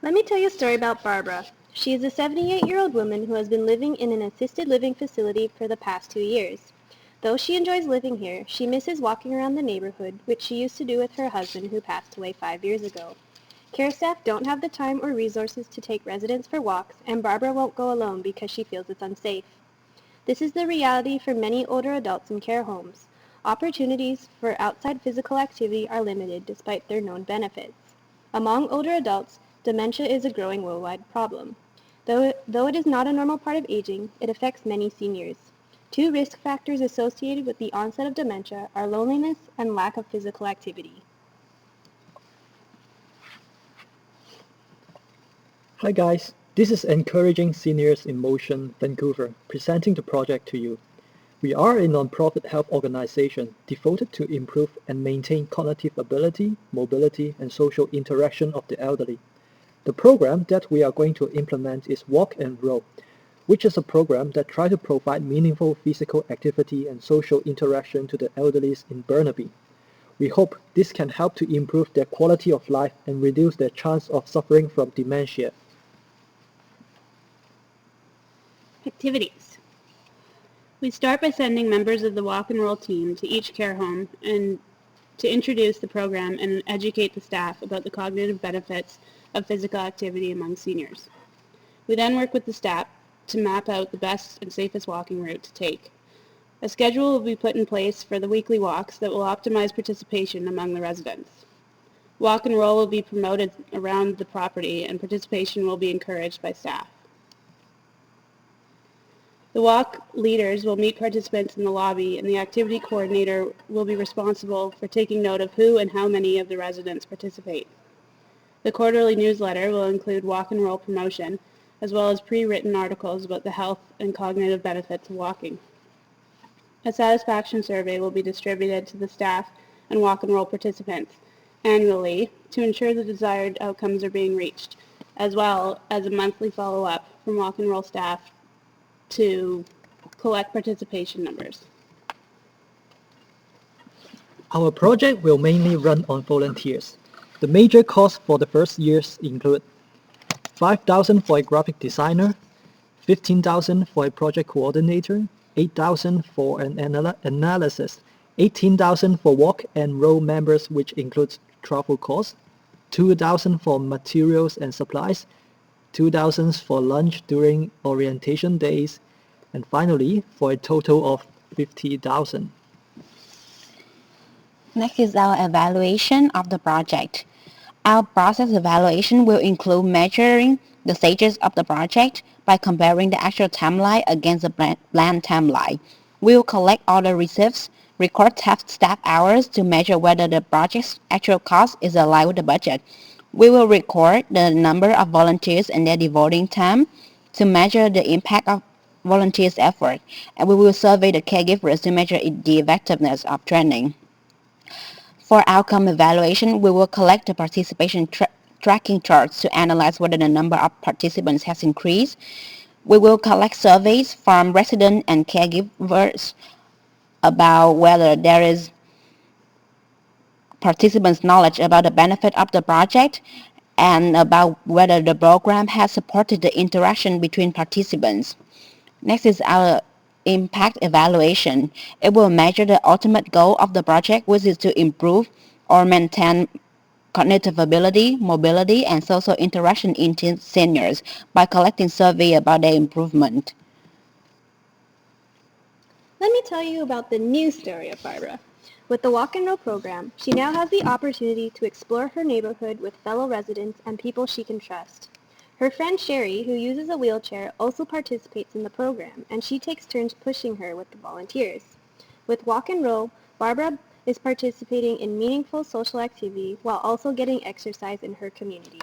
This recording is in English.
Let me tell you a story about Barbara. She is a 78-year-old woman who has been living in an assisted living facility for the past 2 years. Though she enjoys living here, she misses walking around the neighborhood, which she used to do with her husband who passed away 5 years ago. Care staff don't have the time or resources to take residents for walks, and Barbara won't go alone because she feels it's unsafe. This is the reality for many older adults in care homes. Opportunities for outside physical activity are limited despite their known benefits. Among older adults, dementia is a growing worldwide problem. Though it is not a normal part of aging, it affects many seniors. Two risk factors associated with the onset of dementia are loneliness and lack of physical activity. Hi guys, this is Encouraging Seniors in Motion Vancouver presenting the project to you. We are a non-profit health organization devoted to improve and maintain cognitive ability, mobility, and social interaction of the elderly. The program that we are going to implement is Walk and Roll, which is a program that tries to provide meaningful physical activity and social interaction to the elderly in Burnaby. We hope this can help to improve their quality of life and reduce their chance of suffering from dementia. Activities. We start by sending members of the Walk and Roll team to each care home and to introduce the program and educate the staff about the cognitive benefits of physical activity among seniors. We then work with the staff to map out the best and safest walking route to take. A schedule will be put in place for the weekly walks that will optimize participation among the residents. Walk and Roll will be promoted around the property and participation will be encouraged by staff. The walk leaders will meet participants in the lobby, and the activity coordinator will be responsible for taking note of who and how many of the residents participate. The quarterly newsletter will include walk and roll promotion, as well as pre-written articles about the health and cognitive benefits of walking. A satisfaction survey will be distributed to the staff and walk and roll participants annually to ensure the desired outcomes are being reached, as well as a monthly follow-up from walk and roll staff to collect participation numbers. Our project will mainly run on volunteers. The major costs for the first years include $5,000 for a graphic designer, $15,000 for a project coordinator, $8,000 for an analysis, $18,000 for walk and roll members, which includes travel costs, $2,000 for materials and supplies, $2,000 for lunch during orientation days, and finally, for a total of $50,000. Next is our evaluation of the project. Our process evaluation will include measuring the stages of the project by comparing the actual timeline against the planned timeline. We will collect all the receipts, record staff hours to measure whether the project's actual cost is aligned with the budget. We will record the number of volunteers and their devoting time to measure the impact of volunteers' effort, and we will survey the caregivers to measure the effectiveness of training. For outcome evaluation, we will collect the participation tracking charts to analyze whether the number of participants has increased. We will collect surveys from residents and caregivers about whether there is participants' knowledge about the benefit of the project and about whether the program has supported the interaction between participants. Next is our impact evaluation. It will measure the ultimate goal of the project, which is to improve or maintain cognitive ability, mobility, and social interaction in seniors by collecting survey about their improvement. Let me tell you about the new story of Barbara. With the Walk and Roll program, she now has the opportunity to explore her neighborhood with fellow residents and people she can trust. Her friend Sherry, who uses a wheelchair, also participates in the program, and she takes turns pushing her with the volunteers. With Walk and Roll, Barbara is participating in meaningful social activity while also getting exercise in her community.